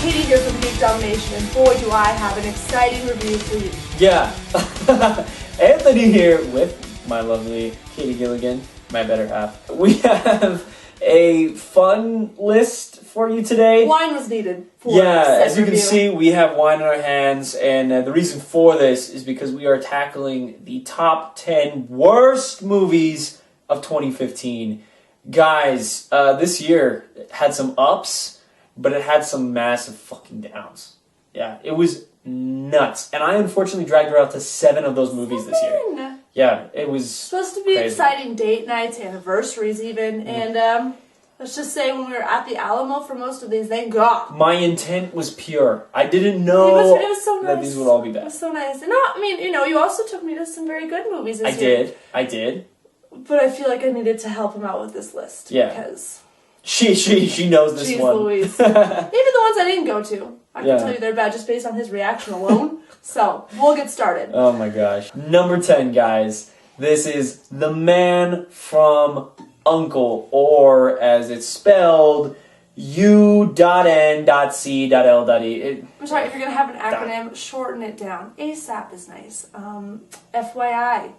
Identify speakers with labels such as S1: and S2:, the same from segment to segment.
S1: Katy here from Geek, Domination, and boy do I have an exciting review for you.
S2: Yeah. Anthony here with my lovely Katie Gilligan, my better half. We have a fun list for you today.
S1: Wine was needed for
S2: as you
S1: review.
S2: can see, we have wine in our hands, and the reason for this is because we are tackling the top 10 worst movies of 2015. Guys, this year had some ups, but it had some massive fucking downs. Yeah, it was nuts. And I unfortunately dragged her out to 7 of those movies this year. Yeah, it was
S1: supposed to be
S2: crazy.
S1: Exciting date nights, anniversaries even, and let's just say when we were at the Alamo for most of these, thank God.
S2: My intent was pure. I didn't know
S1: it was so nice.
S2: that these would all be bad.
S1: It was so nice. And I mean, you also took me to some very good movies this
S2: I
S1: year.
S2: did.
S1: But I feel like I needed to help him out with this list.
S2: Yeah.
S1: Because
S2: she knows this one.
S1: Louise. Even the ones I didn't go to. I can tell you they're bad just based on his reaction alone. So, we'll get started.
S2: Oh my gosh. Number 10, guys. This is The Man from U.N.C.L.E., or as it's spelled, U.N.C.L.E.
S1: I'm sorry, if you're going to have an acronym, shorten it down. ASAP is nice. FYI.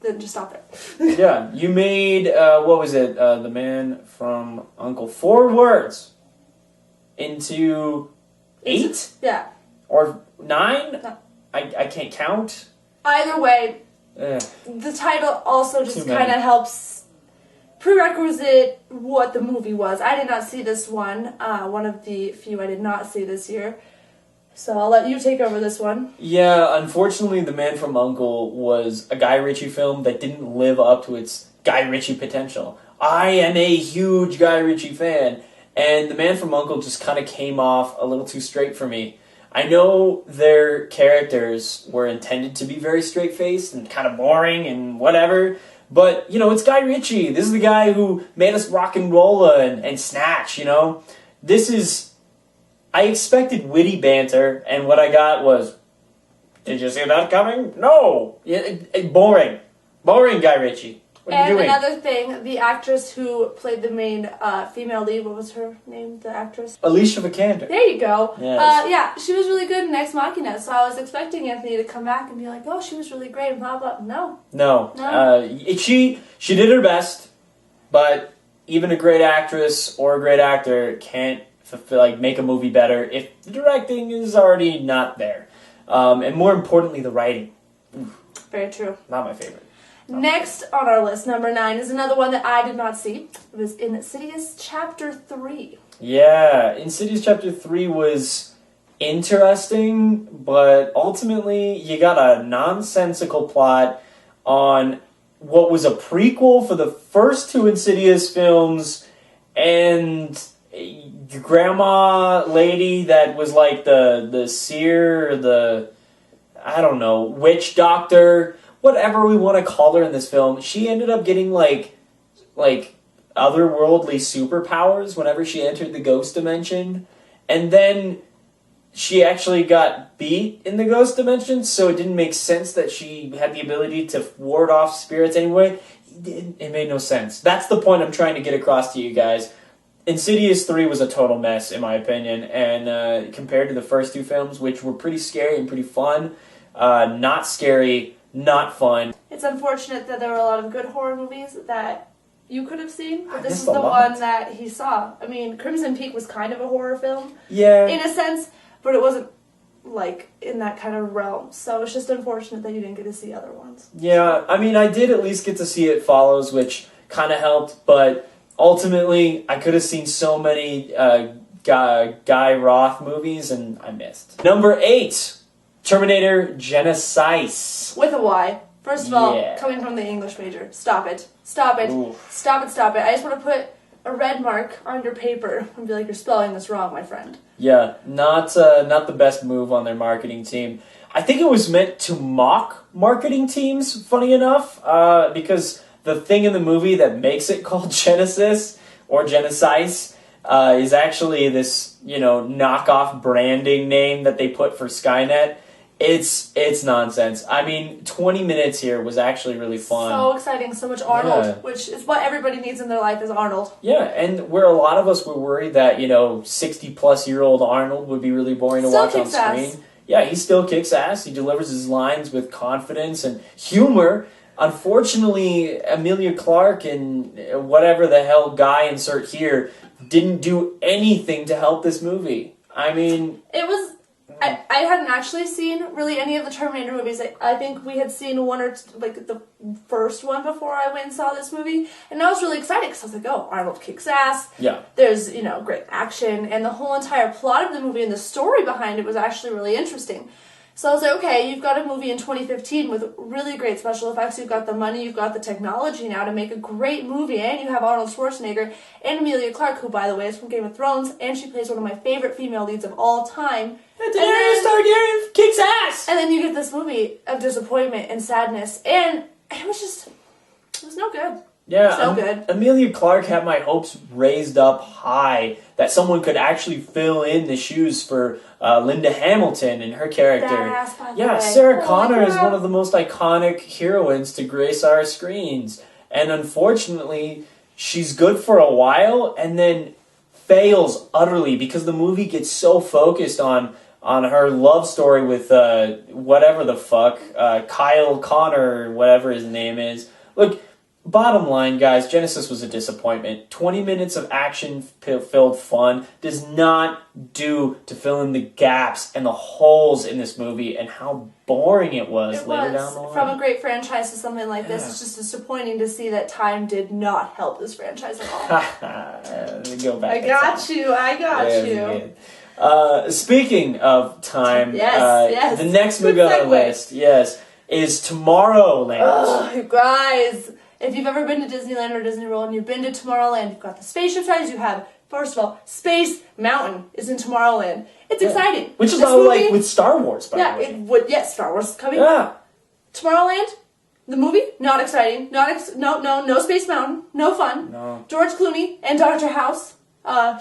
S1: Then just stop there.
S2: Yeah, you made, what was it? The Man from U.N.C.L.E. 4 words into 8?
S1: Yeah.
S2: Or 9?
S1: No.
S2: I can't count.
S1: Either way, the title also just kind of helps prerequisite what the movie was. I did not see this one. One of the few I did not see this year. So I'll let you take over this one.
S2: Yeah, unfortunately, The Man from U.N.C.L.E. was a Guy Ritchie film that didn't live up to its Guy Ritchie potential. I am a huge Guy Ritchie fan, and The Man from U.N.C.L.E. just kind of came off a little too straight for me. I know their characters were intended to be very straight-faced and kind of boring and whatever, but, it's Guy Ritchie. This is the guy who made us rock and roll and Snatch, This is... I expected witty banter, and what I got was, did you see that coming? No! Boring. Boring, Guy Ritchie. What are you doing?
S1: And another thing, the actress who played the main female lead, what was her name, the actress?
S2: Alicia Vikander.
S1: There you go.
S2: Yes.
S1: She was really good in Ex Machina, so I was expecting Anthony to come back and be like, oh, she was really great, and blah, blah. No.
S2: She did her best, but even a great actress or a great actor can't make a movie better if the directing is already not there. And more importantly, the writing.
S1: Very true.
S2: Not my favorite.
S1: Next on our list, number 9, is another one that I did not see. It was Insidious Chapter 3.
S2: Yeah, Insidious Chapter 3 was interesting, but ultimately you got a nonsensical plot on what was a prequel for the first 2 Insidious films, and your grandma lady that was like the seer, I don't know, witch doctor, whatever we want to call her in this film, she ended up getting like otherworldly superpowers whenever she entered the ghost dimension, and then she actually got beat in the ghost dimension, so it didn't make sense that she had the ability to ward off spirits anyway. It made no sense. That's the point I'm trying to get across to you guys. Insidious 3 was a total mess, in my opinion, and compared to the first 2 films, which were pretty scary and pretty fun, not scary, not fun.
S1: It's unfortunate that there were a lot of good horror movies that you could have seen, but this is
S2: missed
S1: the
S2: a lot.
S1: one that he saw. I mean, Crimson Peak was kind of a horror film,
S2: Yeah.
S1: in a sense, but it wasn't, in that kind of realm. So it's just unfortunate that you didn't get to see other ones.
S2: Yeah, I mean, I did at least get to see It Follows, which kind of helped, but ultimately, I could have seen so many Guy Roth movies, and I missed. Number 8, Terminator Genesis.
S1: With a Y. First of all,
S2: Yeah.
S1: coming from the English major, stop it. Stop it.
S2: Oof.
S1: Stop it, stop it. I just want to put a red mark on your paper and be like, you're spelling this wrong, my friend.
S2: Yeah, not the best move on their marketing team. I think it was meant to mock marketing teams, funny enough, because the thing in the movie that makes it called Genesis, or Genesis, is actually this, knockoff branding name that they put for Skynet. It's nonsense. I mean, 20 minutes here was actually really fun.
S1: So exciting, so much Arnold, which is what everybody needs in their life is Arnold.
S2: Yeah, and where a lot of us were worried that, 60-plus-year-old Arnold would be really boring to watch on screen. Yeah, he still kicks ass. He delivers his lines with confidence and humor. Unfortunately, Emilia Clarke and whatever the hell guy insert here didn't do anything to help this movie. I mean...
S1: I hadn't actually seen really any of the Terminator movies. I think we had seen one or the first one before I went and saw this movie, and I was really excited because I was like, "Oh, Arnold kicks ass."
S2: Yeah.
S1: There's great action, and the whole entire plot of the movie and the story behind it was actually really interesting. So I was like, okay, you've got a movie in 2015 with really great special effects. You've got the money, you've got the technology now to make a great movie, and you have Arnold Schwarzenegger and Emilia Clarke, who, by the way, is from Game of Thrones, and she plays one of my favorite female leads of all time.
S2: Daenerys Targaryen kicks ass!
S1: And then you get this movie of disappointment and sadness, and it was no good.
S2: Yeah,
S1: so good.
S2: Emilia Clarke had my hopes raised up high that someone could actually fill in the shoes for Linda Hamilton and her character.
S1: Badass, by the way.
S2: Sarah Connor is one of the most iconic heroines to grace our screens. And unfortunately, she's good for a while and then fails utterly because the movie gets so focused on her love story with whatever the fuck, Kyle Connor, whatever his name is. Look, bottom line, guys, Genesis was a disappointment. 20 minutes of action-filled fun does not do to fill in the gaps and the holes in this movie and how boring it was later down the line.
S1: From a great franchise to something like this, it's just disappointing to see that time did not help this franchise at all.
S2: Go back.
S1: I got you.
S2: Speaking of time,
S1: yes.
S2: the next movie on our list, is Tomorrowland.
S1: Oh, you guys. If you've ever been to Disneyland or Disney World and you've been to Tomorrowland, you've got the spaceship rides, you have, first of all, Space Mountain is in Tomorrowland. It's exciting.
S2: Which is all like with Star Wars, by the way.
S1: Yes, Star Wars is coming.
S2: Yeah.
S1: Tomorrowland, the movie, not exciting. No Space Mountain, no fun.
S2: No.
S1: George Clooney and Dr. House,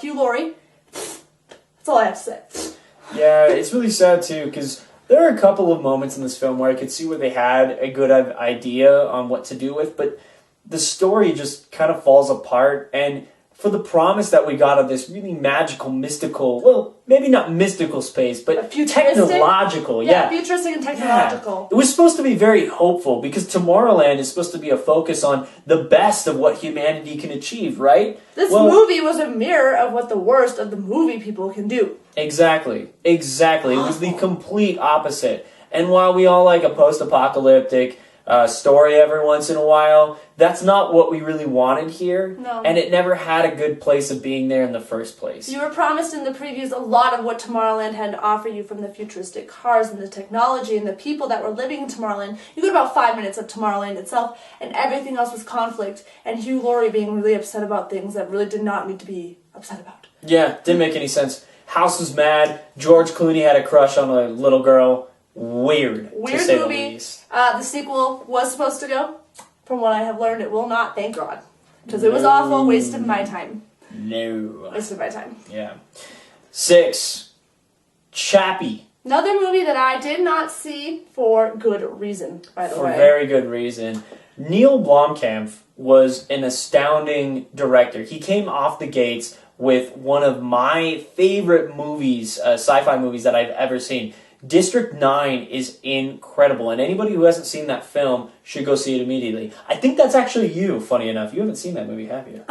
S1: Hugh Laurie. That's all I have to say.
S2: Yeah, it's really sad too, because there are a couple of moments in this film where I could see where they had a good idea on what to do with, but the story just kind of falls apart, and for the promise that we got of this really magical, mystical, well, maybe not mystical space, but technological.
S1: Yeah, futuristic and technological.
S2: Yeah. It was supposed to be very hopeful, because Tomorrowland is supposed to be a focus on the best of what humanity can achieve, right?
S1: This movie was a mirror of what the worst of the movie people can do.
S2: Exactly. It was the complete opposite. And while we all like a post-apocalyptic story every once in a while, that's not what we really wanted here.
S1: No.
S2: And it never had a good place of being there in the first place.
S1: You were promised in the previews a lot of what Tomorrowland had to offer you, from the futuristic cars and the technology and the people that were living in Tomorrowland. You got about 5 minutes of Tomorrowland itself, and everything else was conflict and Hugh Laurie being really upset about things that really did not need to be upset about.
S2: Yeah, didn't make any sense. House was mad. George Clooney had a crush on a little girl. Weird to say
S1: movie.
S2: The least.
S1: The sequel was supposed to go. From what I have learned, it will not, thank God. Because it was awful, wasted my time.
S2: No.
S1: Wasted my time.
S2: Yeah. 6. Chappie.
S1: Another movie that I did not see for good reason, by the way.
S2: For very good reason. Neil Blomkamp was an astounding director. He came off the gates with one of my favorite movies, sci-fi movies that I've ever seen. District 9 is incredible, and anybody who hasn't seen that film should go see it immediately. I think that's actually you, funny enough. You haven't seen that movie, have you?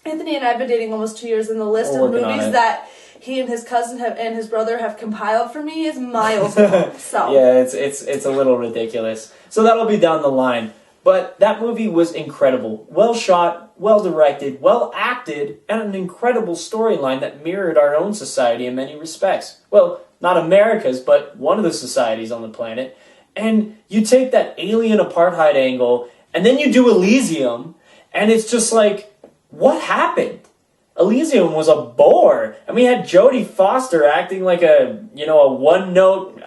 S1: Anthony and I have been dating almost 2 years, and the list of movies that he and his cousin and his brother have compiled for me is miles long. So.
S2: Yeah, it's a little ridiculous. So that'll be down the line. But that movie was incredible. Well shot, well directed, well acted, and an incredible storyline that mirrored our own society in many respects. Well, not America's, but one of the societies on the planet. And you take that alien apartheid angle, and then you do Elysium, and it's just like, what happened? Elysium was a bore, and we had Jodie Foster acting like a one-note,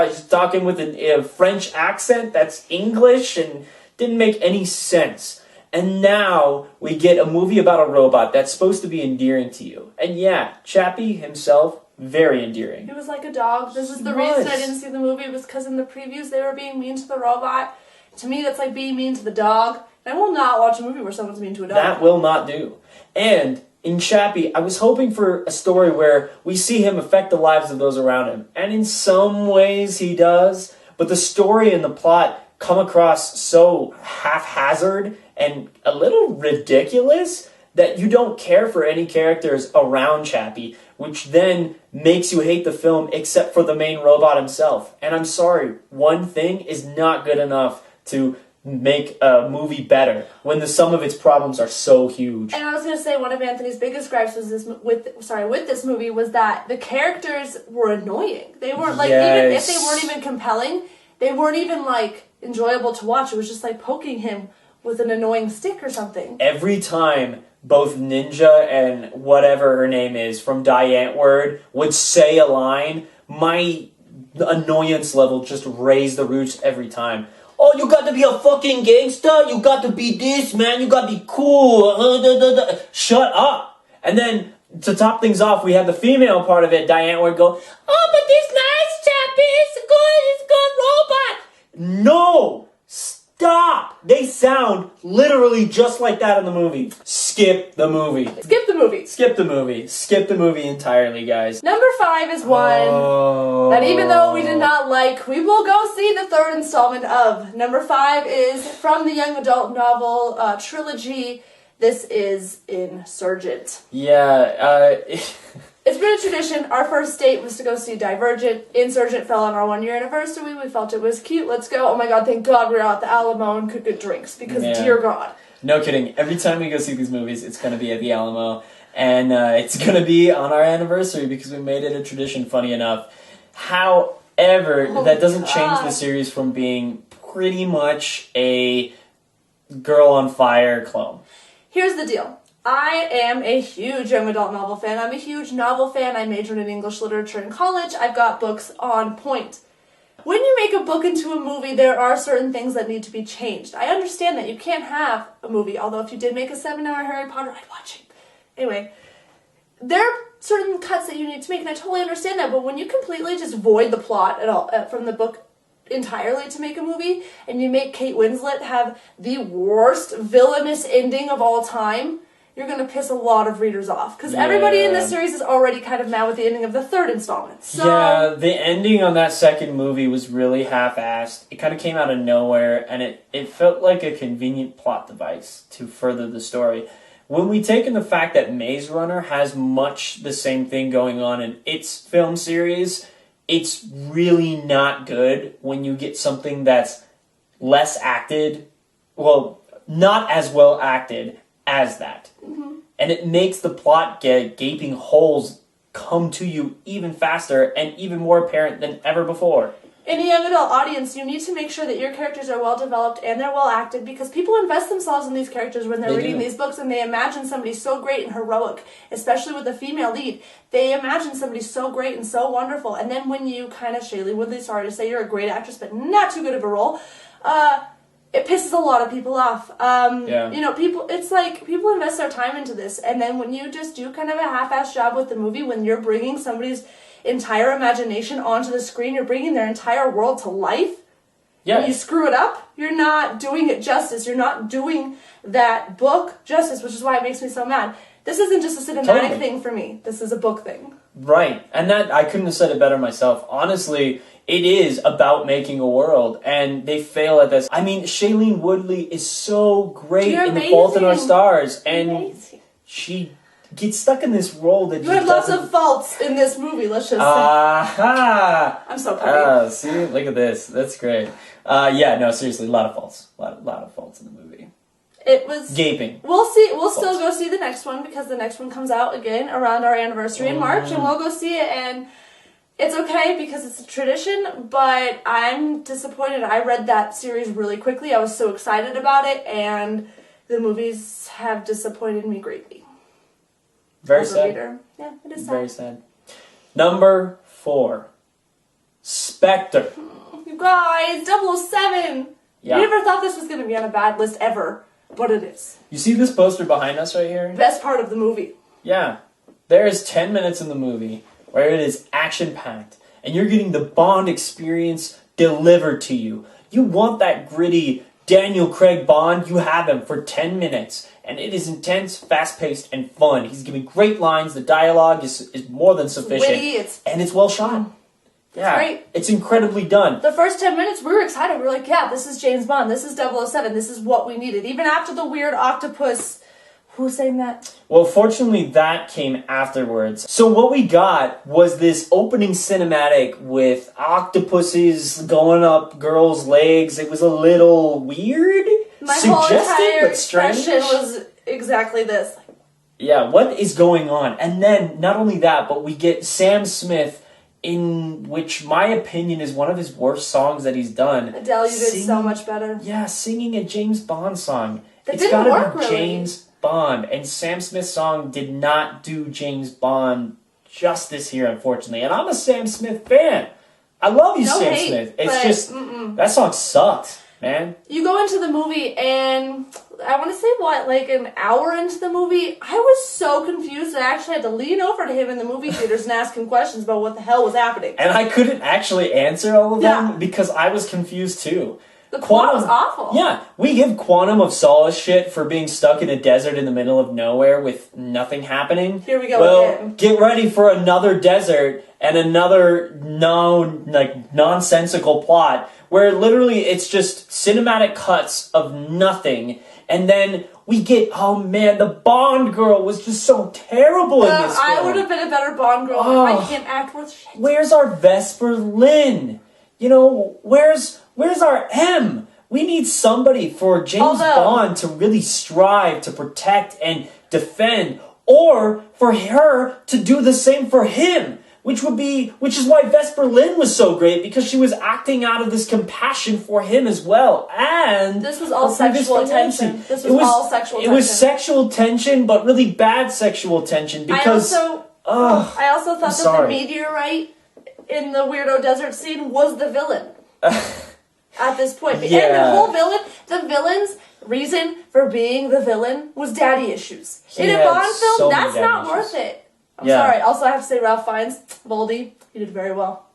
S2: he's talking with a French accent that's English, and didn't make any sense. And now we get a movie about a robot that's supposed to be endearing to you. And yeah, Chappie himself very endearing.
S1: He was like a dog. This is the reason I didn't see the movie, was because in the previews they were being mean to the robot. To me, that's like being mean to the dog. And I will not watch a movie where someone's mean to a dog.
S2: That will not do. And in Chappie, I was hoping for a story where we see him affect the lives of those around him. And in some ways he does. But the story and the plot come across so haphazard and a little ridiculous that you don't care for any characters around Chappie, which then makes you hate the film except for the main robot himself. And I'm sorry, one thing is not good enough to make a movie better when the sum of its problems are so huge.
S1: And I was going to say, one of Anthony's biggest gripes was with this movie was that the characters were annoying. They weren't like, even if they weren't even compelling, they weren't even like enjoyable to watch. It was just like poking him with an annoying stick or something.
S2: Every time both Ninja and whatever her name is from Die Antwoord would say a line, my annoyance level just raised the roots every time. Oh, you got to be a fucking gangster? You got to be this, man. You got to be cool. Shut up. And then, to top things off, we have the female part of it, Die Antwoord, go, oh, but this nice Chappie, it's a good robot. No! Stop! They sound literally just like that in the movie. Skip the movie.
S1: Skip the movie.
S2: Skip the movie. Skip the movie entirely, guys.
S1: Number 5 is one that even though we did not like, we will go see the third installment of. Number 5 is from the young adult novel trilogy. This is Insurgent.
S2: Yeah,
S1: It's been a tradition. Our first date was to go see Divergent. Insurgent fell on our 1-year anniversary. We felt it was cute. Let's go. Oh my god, thank god we were at the Alamo and could get drinks. Because dear god.
S2: No kidding. Every time we go see these movies, it's going to be at the Alamo. And it's going to be on our anniversary because we made it a tradition, funny enough. However, that doesn't change the series from being pretty much a Girl on Fire clone.
S1: Here's the deal. I am a huge young adult novel fan. I'm a huge novel fan. I majored in English literature in college. I've got books on point. When you make a book into a movie, there are certain things that need to be changed. I understand that. You can't have a movie, although if you did make a 7-hour Harry Potter, I'd watch it. Anyway, there are certain cuts that you need to make, and I totally understand that, but when you completely just void the plot at all from the book entirely to make a movie, and you make Kate Winslet have the worst villainous ending of all time, you're going to piss a lot of readers off. Because everybody in this series is already kind of mad with the ending of the third installment. So,
S2: yeah, the ending on that second movie was really half-assed. It kind of came out of nowhere, and it felt like a convenient plot device to further the story. When we take in the fact that Maze Runner has much the same thing going on in its film series, it's really not good when you get something that's less acted, well, not as well acted as that. Mm-hmm. And it makes the plot get gaping holes come to you even faster and even more apparent than ever before.
S1: In a young adult audience, you need to make sure that your characters are well developed and they're well acted, because people invest themselves in these characters when they're reading these books, and they imagine somebody so great and heroic, especially with the female lead. They imagine somebody so great and so wonderful, and then when you kind of, Shailene Woodley, sorry to say, you're a great actress, but not too good of a role, it pisses a lot of people off. You know, it's like, people invest their time into this, and then when you just do kind of a half-assed job with the movie, when you're bringing somebody's entire imagination onto the screen, you're bringing their entire world to life, and you screw it up, you're not doing it justice. You're not doing that book justice, which is why it makes me so mad. This isn't just a cinematic thing for me. This is a book thing. Right.
S2: And that, I couldn't have said it better myself. Honestly, it is about making a world, and they fail at this. I mean, Shailene Woodley is so great in The Fault in Our Stars, and she gets stuck in this role that
S1: you had lots of faults in this movie, let's just say. I'm so proud.
S2: See, look at this. That's great. Yeah, no, seriously, a lot of faults. A lot of faults in the movie.
S1: It was
S2: gaping.
S1: We'll see. We'll still go see the next one, because the next one comes out again around our anniversary in March, and we'll go see it, and it's okay because it's a tradition, but I'm disappointed. I read that series really quickly. I was so excited about it, and the movies have disappointed me greatly.
S2: Very sad.
S1: Yeah, it is sad.
S2: Very sad. Number 4. Spectre.
S1: You guys, 007.
S2: Yeah.
S1: I never thought this was going to be on a bad list ever, but it is.
S2: You see this poster behind us right here?
S1: Best part of the movie.
S2: Yeah. There is 10 minutes in the movie where it is action-packed, and you're getting the Bond experience delivered to you. You want that gritty Daniel Craig Bond, you have him for 10 minutes. And it is intense, fast-paced, and fun. He's giving great lines. The dialogue is more than sufficient.
S1: Witty,
S2: and it's well shot. Yeah,
S1: great.
S2: It's incredibly done.
S1: The first 10 minutes, we were excited. We were like, yeah, this is James Bond. This is 007. This is what we needed. Even after the weird octopus... Who's saying that?
S2: Well, fortunately, that came afterwards. So what we got was this opening cinematic with octopuses going up girls' legs. It was a little weird,
S1: My whole entire
S2: but strange.
S1: expression was exactly this.
S2: Yeah, what is going on? And then, not only that, but we get Sam Smith, in which my opinion is one of his worst songs that he's done.
S1: Adele, you did so much better.
S2: Yeah, singing a James Bond song.
S1: That
S2: It's
S1: didn't
S2: gotta
S1: work,
S2: be
S1: really.
S2: James Bond. And Sam Smith's song did not do James Bond justice here, unfortunately. And I'm a Sam Smith fan. I love you,
S1: No
S2: Sam
S1: hate,
S2: Smith. It's
S1: but,
S2: just, that song sucked, man.
S1: You go into the movie, and I want to say, like an hour into the movie, I was so confused that I actually had to lean over to him in the movie theaters and ask him questions about what the hell was happening.
S2: And I couldn't actually answer all of them because I was confused too.
S1: The plot was awful.
S2: Yeah, we give Quantum of Solace shit for being stuck in a desert in the middle of nowhere with nothing happening.
S1: Here we go
S2: Well,
S1: again.
S2: get ready for another desert and another nonsensical plot where literally it's just cinematic cuts of nothing. And then we get, oh man, the Bond girl was just so terrible in this film.
S1: I would have been a better Bond girl.
S2: Oh.
S1: I can't act worth shit.
S2: Where's our Vesper Lynn? You know, where's our M? We need somebody for James Bond to really strive to protect and defend, or for her to do the same for him, which is why Vesper Lynn was so great, because she was acting out of this compassion for him as well. And
S1: this was all sexual tension. It
S2: was sexual tension, but really bad sexual tension, because
S1: I also thought that the meteorite in the weirdo desert scene was the villain. At this point.
S2: Yeah.
S1: And the villain's reason for being the villain was daddy issues. In a Bond film, that's not worth it. I'm sorry. Also, I have to say, Ralph Fiennes, Voldy, you did very well.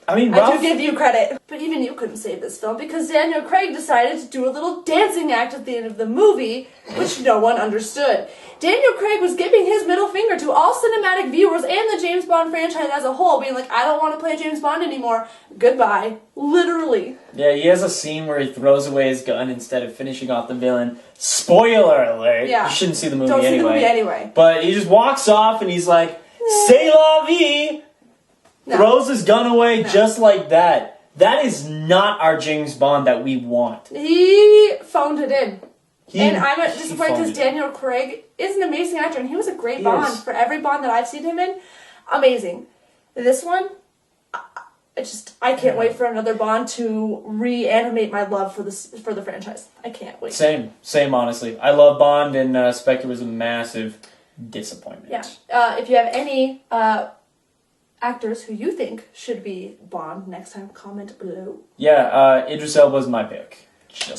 S2: I mean,
S1: I do give you credit. But even you couldn't save this film because Daniel Craig decided to do a little dancing act at the end of the movie, which no one understood. Daniel Craig was giving his middle finger to all cinematic viewers and the James Bond franchise as a whole, being like, I don't want to play James Bond anymore. Goodbye. Literally.
S2: Yeah, he has a scene where he throws away his gun instead of finishing off the villain. Spoiler alert.
S1: Yeah.
S2: You shouldn't see the movie
S1: Don't
S2: anyway.
S1: see the movie anyway.
S2: But he just walks off and he's like, C'est la vie!
S1: No.
S2: Throws his gun away just like that. That is not our James Bond that we want.
S1: He phoned it in. And I'm disappointed because Daniel Craig is an amazing actor, and he was a great Bond. For every Bond that I've seen him in, amazing. This one, I can't wait for another Bond to reanimate my love for the franchise. I can't wait.
S2: Same, honestly. I love Bond, and Spectre was a massive disappointment.
S1: Yeah. If you have any actors who you think should be Bond next time, comment below.
S2: Yeah, Idris Elba's my pick.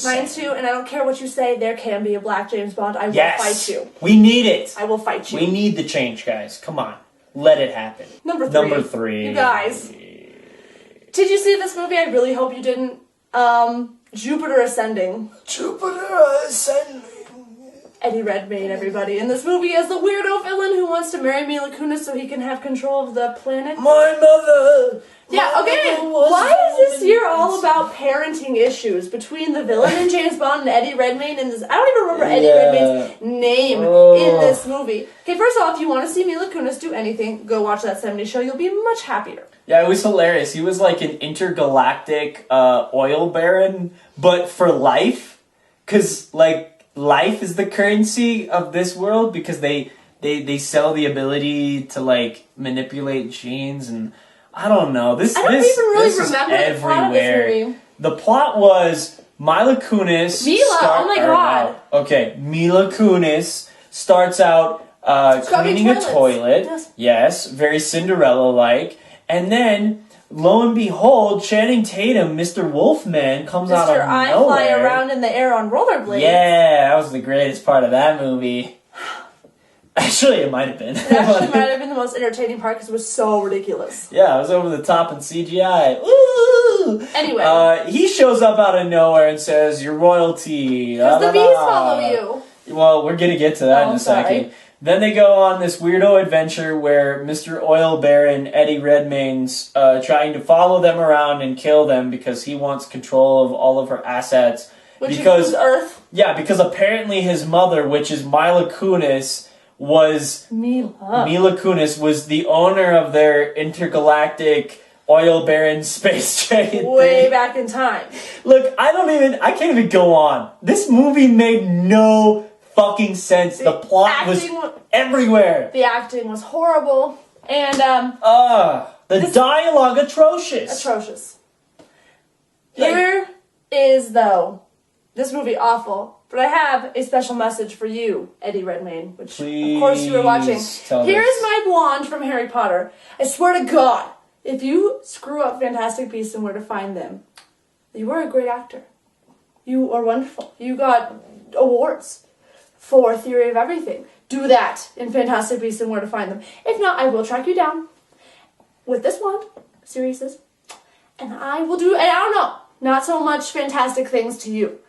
S1: Mine too, and I don't care what you say, there can be a black James Bond. I will fight you.
S2: We need it.
S1: I will fight you.
S2: We need the change, guys. Come on. Let it happen.
S1: Number three. You guys. Did you see this movie? I really hope you didn't. Jupiter Ascending. Eddie Redmayne, everybody. In this movie as the weirdo villain who wants to marry Mila Kunis so he can have control of the planet.
S2: My mother!
S1: Yeah, okay. Why is this year all about parenting issues between the villain and James Bond and Eddie Redmayne in this? I don't even remember Eddie Redmayne's name in this movie. Okay, first of all, if you want to see Mila Kunis do anything, go watch that 70s show. You'll be much happier.
S2: Yeah, it was hilarious. He was like an intergalactic oil baron, but for life. Because, like, life is the currency of this world because they sell the ability to, like, manipulate genes and... I don't know. I don't even really remember the plot of this movie. The plot was Mila Kunis...
S1: oh my god.
S2: Okay, Mila Kunis starts out cleaning a toilet. Yes, very Cinderella-like. And then, lo and behold, Channing Tatum, Mr. Wolfman, comes out of nowhere.
S1: I fly around in the air on rollerblades.
S2: Yeah, that was the greatest part of that movie. Actually, it might have been.
S1: It actually might have been the most entertaining part because it was so ridiculous.
S2: Yeah, it was over the top in CGI. Woo!
S1: Anyway.
S2: He shows up out of nowhere and says, "You're royalty."
S1: Because the bees follow you.
S2: Well, we're going to get to that in a second. Then they go on this weirdo adventure where Mr. Oil Baron Eddie Redmayne's trying to follow them around and kill them because he wants control of all of her assets.
S1: Which includes Earth.
S2: Yeah, because apparently his mother, which is Mila Kunis, was the owner of their intergalactic oil baron space dragon
S1: way back in time.
S2: Look, I can't even go on. This movie made no fucking sense. The plot was everywhere.
S1: The acting was horrible, and
S2: the dialogue atrocious.
S1: Atrocious. Here is though this movie awful. But I have a special message for you, Eddie Redmayne, which of course you were watching. Here is my wand from Harry Potter. I swear to God, if you screw up Fantastic Beasts and Where to Find Them, you are a great actor. You are wonderful. You got awards for Theory of Everything. Do that in Fantastic Beasts and Where to Find Them. If not, I will track you down with this wand, Sirius's, and I will do, and I don't know, not so much fantastic things to you.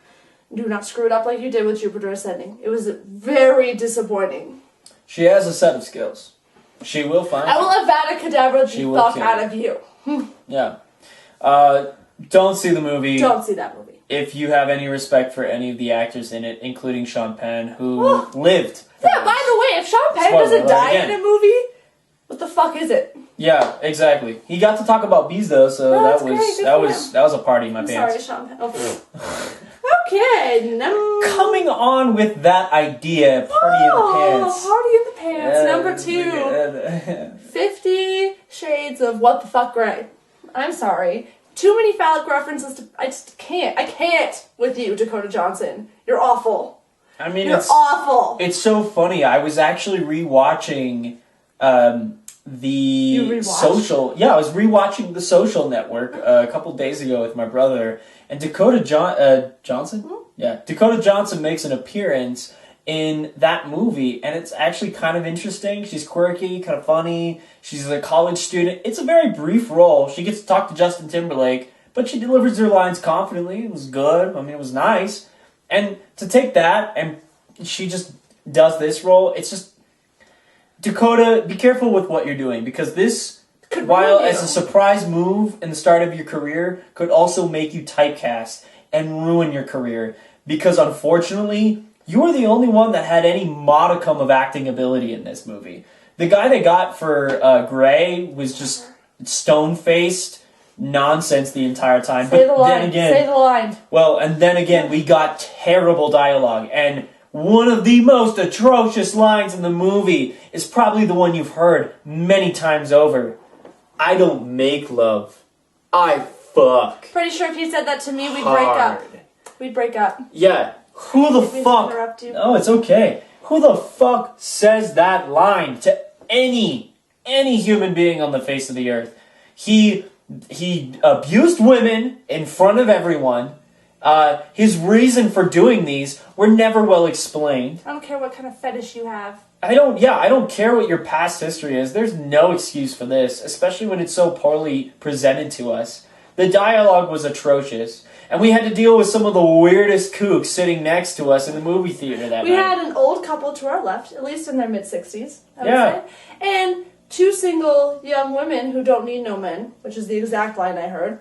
S1: Do not screw it up like you did with Jupiter Ascending. It was very disappointing.
S2: She has a set of skills. She will find
S1: I will Avada Kedavra the fuck out of you.
S2: Yeah. Don't see the movie.
S1: Don't see that movie.
S2: If you have any respect for any of the actors in it, including Sean Penn, who lived.
S1: Yeah, by the way, if Sean Penn doesn't die in a movie, what the fuck is it?
S2: Yeah, exactly. He got to talk about bees though, so that was a party in my pants.
S1: Sorry, Sean Penn. Oh. Okay,
S2: coming on with that idea, party in the pants.
S1: Party in the pants. Number 2. 50 Shades of What the Fuck Grey. I'm sorry. Too many phallic references. I just can't. I can't with you, Dakota Johnson. You're awful.
S2: I mean,
S1: you're awful.
S2: It's so funny. I was actually rewatching The Social. Yeah, I was rewatching The Social Network a couple days ago with my brother, and Dakota Johnson. Mm-hmm. Yeah, Dakota Johnson makes an appearance in that movie, and it's actually kind of interesting. She's quirky, kind of funny. She's a college student. It's a very brief role. She gets to talk to Justin Timberlake, but she delivers her lines confidently. It was good. I mean, it was nice. And to take that, and she just does this role, it's just... Dakota, be careful with what you're doing, because this, while as a surprise move in the start of your career, could also make you typecast and ruin your career. Because unfortunately, you were the only one that had any modicum of acting ability in this movie. The guy they got for Grey was just stone-faced nonsense the entire time.
S1: Say the line.
S2: Well, and then again, we got terrible dialogue, and one of the most atrocious lines in the movie is probably the one you've heard many times over. I don't make love. I fuck.
S1: Pretty sure if you said that to me, we'd break up. We'd break up.
S2: Yeah. Who the fuck?
S1: Interrupt you.
S2: No, it's okay. Who the fuck says that line to any human being on the face of the earth? He abused women in front of everyone. His reason for doing these were never well explained.
S1: I don't care what kind of fetish you have.
S2: I don't care what your past history is. There's no excuse for this, especially when it's so poorly presented to us. The dialogue was atrocious, and we had to deal with some of the weirdest kooks sitting next to us in the movie theater that night.
S1: We had an old couple to our left, at least in their mid-60s, I would say. And 2 single young women who don't need no men, which is the exact line I heard.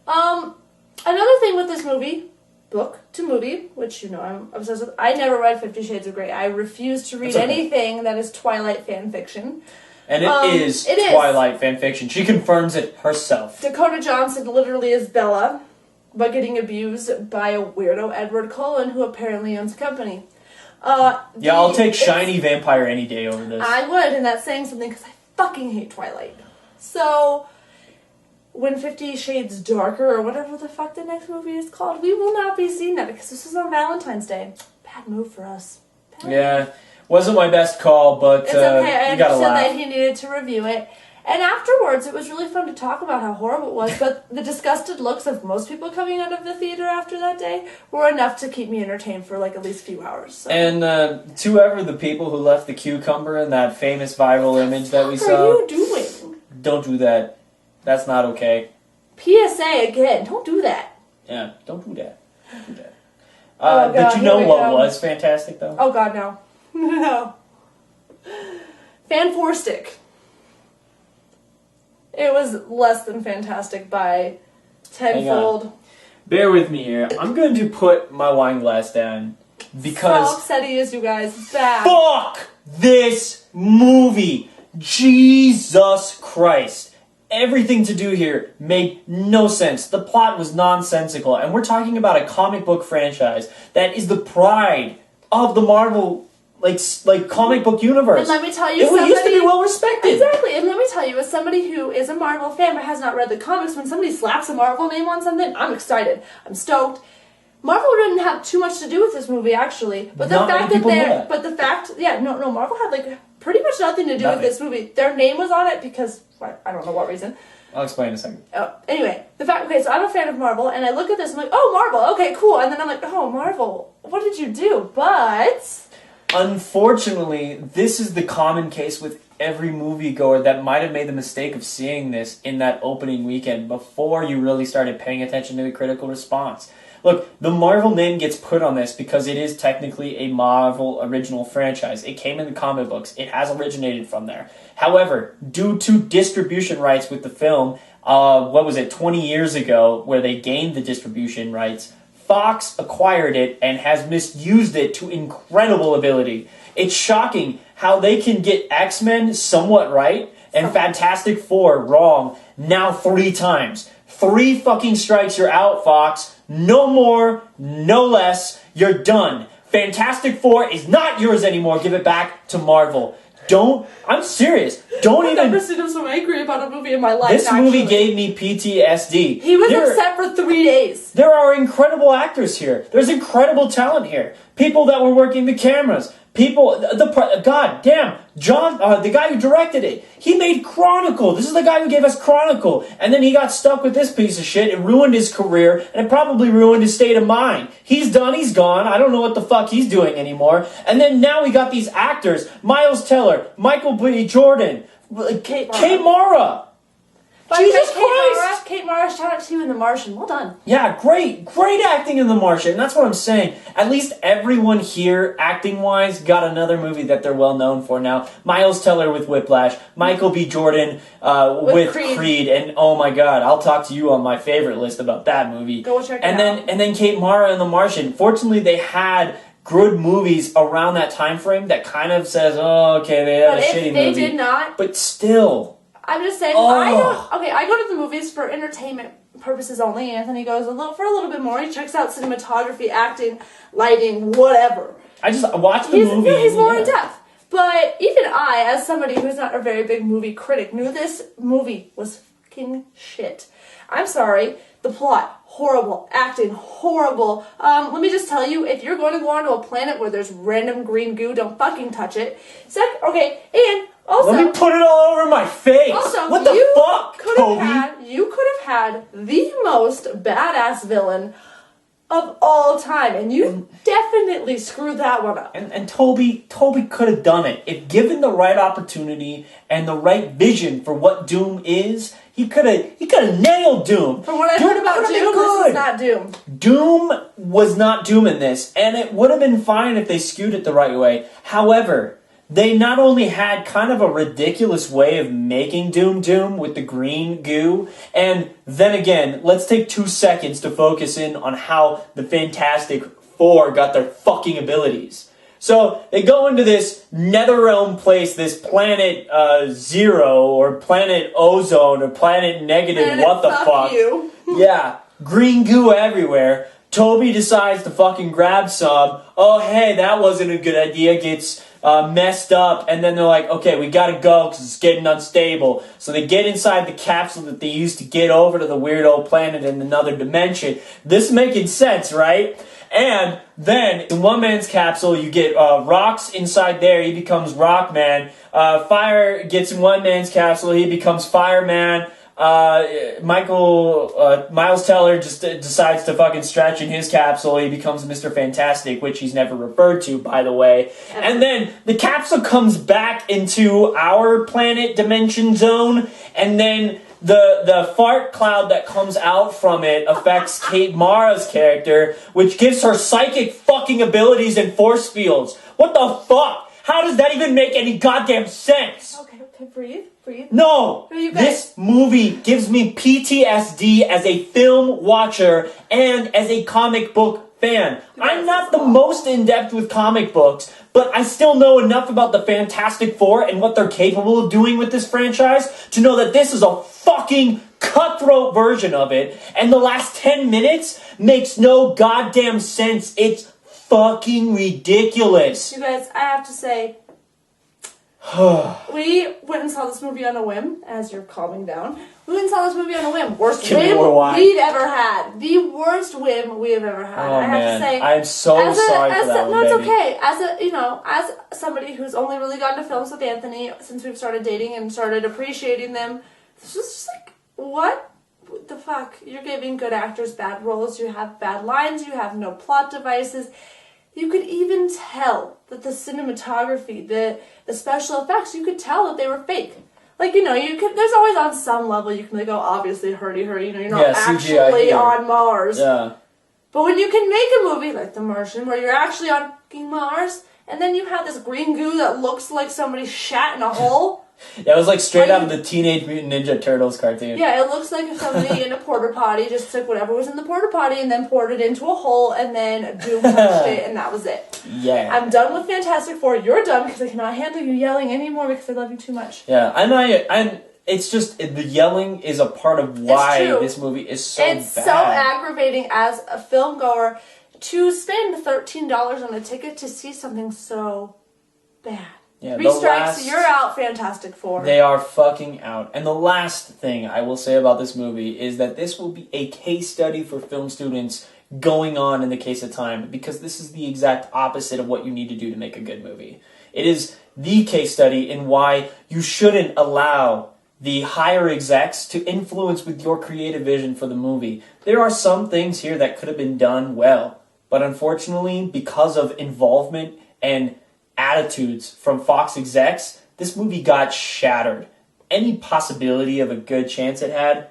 S1: Another thing with this movie, book to movie, which you know I'm obsessed with, I never read 50 Shades of Grey. I refuse to read anything that is Twilight fan fiction.
S2: And it is Twilight fan fiction. She confirms it herself.
S1: Dakota Johnson literally is Bella, but getting abused by a weirdo Edward Cullen, who apparently owns a company.
S2: I'll take Shiny Vampire any day over this.
S1: I would, and that's saying something because I fucking hate Twilight. So, when 50 Shades Darker, or whatever the fuck the next movie is called, we will not be seeing that because this is on Valentine's Day. Bad move for us.
S2: Wasn't my best call, but
S1: it's okay. I
S2: you gotta
S1: understood
S2: laugh.
S1: that he needed to review it. And afterwards, it was really fun to talk about how horrible it was, but the disgusted looks of most people coming out of the theater after that day were enough to keep me entertained for like at least a few hours. So.
S2: And to ever the people who left the cucumber in that famous viral image that we saw.
S1: What are you doing?
S2: Don't do that. That's not okay.
S1: PSA again, don't do that.
S2: Yeah, don't do that. Don't do that.
S1: God,
S2: but you know what was fantastic, though?
S1: Oh, God, no. No. Fanforstic. It was less than fantastic by tenfold.
S2: Bear with me here. I'm going to put my wine glass down because...
S1: How upset he is, you guys. Bad.
S2: Fuck this movie. Jesus Christ. Everything to do here made no sense. The plot was nonsensical. And we're talking about a comic book franchise that is the pride of the Marvel like comic book universe.
S1: And let me tell you,
S2: it used to be well respected.
S1: Exactly. And let me tell you, as somebody who is a Marvel fan but has not read the comics, when somebody slaps a Marvel name on something, I'm excited. I'm stoked. Marvel didn't have too much to do with this movie, actually. But the fact that they're, but the fact, Marvel had like pretty much nothing to do with this movie. Their name was on it because I don't know what reason.
S2: I'll explain in a second.
S1: Oh, anyway, so I'm a fan of Marvel, and I look at this, I'm like, oh, Marvel, okay, cool. And then I'm like, oh, Marvel, what did you do? But...
S2: Unfortunately, this is the common case with every moviegoer that might have made the mistake of seeing this in that opening weekend before you really started paying attention to the critical response. Look, the Marvel name gets put on this because it is technically a Marvel original franchise. It came in the comic books. It has originated from there. However, due to distribution rights with the film, 20 years ago, where they gained the distribution rights, Fox acquired it and has misused it to incredible ability. It's shocking how they can get X-Men somewhat right and Fantastic Four wrong now 3 times. 3 fucking strikes, you're out, Fox. No more, no less. You're done. Fantastic Four is not yours anymore. Give it back to Marvel. I'm serious. I've
S1: never seen him so angry about a movie in my life.
S2: This movie gave me PTSD.
S1: He was upset for 3 days.
S2: There are incredible actors here. There's incredible talent here. People that were working the cameras. God damn, John, the guy who directed it, he made Chronicle. This is the guy who gave us Chronicle. And then he got stuck with this piece of shit. It ruined his career, and it probably ruined his state of mind. He's done, he's gone. I don't know what the fuck he's doing anymore. And then now we got these actors, Miles Teller, Michael B. Jordan, Kate Mara. Jesus Christ!
S1: Kate Mara, shout out to you in The Martian. Well done.
S2: Yeah, great acting in The Martian. That's what I'm saying. At least everyone here, acting-wise, got another movie that they're well known for now. Miles Teller with Whiplash, Michael B. Jordan with Creed, and oh my God, I'll talk to you on my favorite list about that movie.
S1: Go check it out.
S2: And then Kate Mara in The Martian. Fortunately, they had good movies around that time frame that kind of says, oh, okay, they had a shitty movie.
S1: But if they did not...
S2: But still...
S1: I'm just saying, I go to the movies for entertainment purposes only. Anthony goes for a little bit more. He checks out cinematography, acting, lighting, whatever.
S2: I just watched the movie.
S1: He's more in depth. But even I, as somebody who's not a very big movie critic, knew this movie was fucking shit. I'm sorry. The plot, horrible. Acting, horrible. Let me just tell you, if you're going to go onto a planet where there's random green goo, don't fucking touch it. And also...
S2: Let me put it all over my face.
S1: Also,
S2: what the fuck, Toby?
S1: You could have had the most badass villain of all time, and you definitely screwed that one up.
S2: And Toby could have done it. If given the right opportunity and the right vision for what Doom is, he could have nailed Doom.
S1: From what I heard about Doom, this is not Doom.
S2: Doom was not Doom in this, and it would have been fine if they skewed it the right way. However, they not only had kind of a ridiculous way of making Doom with the green goo, and then again, let's take 2 seconds to focus in on how the Fantastic Four got their fucking abilities. So, they go into this Netherrealm place, this Planet Zero, or Planet Ozone, or Planet Negative, what the fuck.
S1: You.
S2: Yeah, green goo everywhere. Toby decides to fucking grab some. Oh, hey, that wasn't a good idea. Gets messed up, and then they're like, okay, we gotta go because it's getting unstable. So they get inside the capsule that they used to get over to the weird old planet in another dimension. This making sense, right? And then, in one man's capsule, you get Rocks inside there. He becomes Rockman. Fire gets in one man's capsule. He becomes Fireman. Miles Teller just decides to fucking stretch in his capsule. He becomes Mr. Fantastic, which he's never referred to, by the way. And then the capsule comes back into our planet dimension zone, and then the fart cloud that comes out from it affects Kate Mara's character, which gives her psychic fucking abilities and force fields. What the fuck? How does that even make any goddamn sense?
S1: Okay, breathe.
S2: No! This movie gives me PTSD as a film watcher and as a comic book fan. I'm not the most in-depth with comic books, but I still know enough about the Fantastic Four and what they're capable of doing with this franchise to know that this is a fucking cutthroat version of it, and the last 10 minutes makes no goddamn sense. It's fucking ridiculous.
S1: You guys, I have to say, we went and saw this movie on a whim, as you're calming down. We went and saw this movie on a whim. Worst whim we'd ever had. The worst whim we have ever had.
S2: Oh,
S1: I have to say,
S2: I'm so sorry for that one,
S1: no, it's
S2: baby.
S1: okay. As somebody who's only really gone to films with Anthony since we've started dating and started appreciating them, this was just like, what the fuck? You're giving good actors bad roles. You have bad lines. You have no plot devices. You could even tell that the cinematography, the special effects, you could tell that they were fake. Like, there's always on some level you can like, oh, obviously, hurdy, you're not actually on Mars.
S2: Yeah.
S1: But when you can make a movie like The Martian, where you're actually on fucking Mars, and then you have this green goo that looks like somebody shat in a hole.
S2: Yeah, it was like straight out of the Teenage Mutant Ninja Turtles cartoon.
S1: Yeah, it looks like if somebody in a porta potty just took whatever was in the porta potty and then poured it into a hole and then boom, touched it, and that was it.
S2: Yeah.
S1: I'm done with Fantastic Four. You're done because I cannot handle you yelling anymore because I love you too much.
S2: Yeah, it's just, the yelling is a part of why this movie is so bad.
S1: It's so aggravating as a film goer to spend $13 on a ticket to see something so bad.
S2: Yeah,
S1: 3 strikes, you're out, Fantastic Four.
S2: They are fucking out. And the last thing I will say about this movie is that this will be a case study for film students going on in the case of time, because this is the exact opposite of what you need to do to make a good movie. It is the case study in why you shouldn't allow the higher execs to influence with your creative vision for the movie. There are some things here that could have been done well, but unfortunately, because of involvement and attitudes from Fox execs, this movie got shattered. Any possibility of a good chance it had,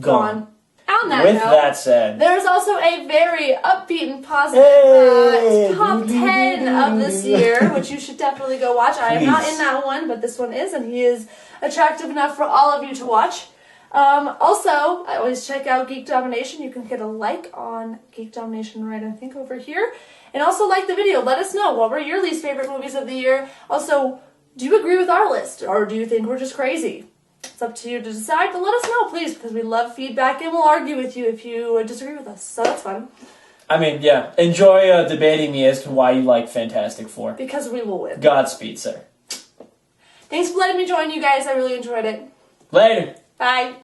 S2: gone.
S1: On that
S2: With
S1: note,
S2: that said,
S1: there's also a very upbeat and positive top 10 of this year, which you should definitely go watch. I am not in that one, but this one is, and he is attractive enough for all of you to watch. Also, I always check out Geek Domination. You can hit a like on Geek Domination right, I think, over here. And also like the video. Let us know, what were your least favorite movies of the year? Also, do you agree with our list, or do you think we're just crazy? It's up to you to decide, but let us know, please, because we love feedback and we'll argue with you if you disagree with us. So that's fun.
S2: I mean, yeah, enjoy debating me as to why you like Fantastic Four.
S1: Because we will win.
S2: Godspeed, sir.
S1: Thanks for letting me join you guys. I really enjoyed it.
S2: Later.
S1: Bye.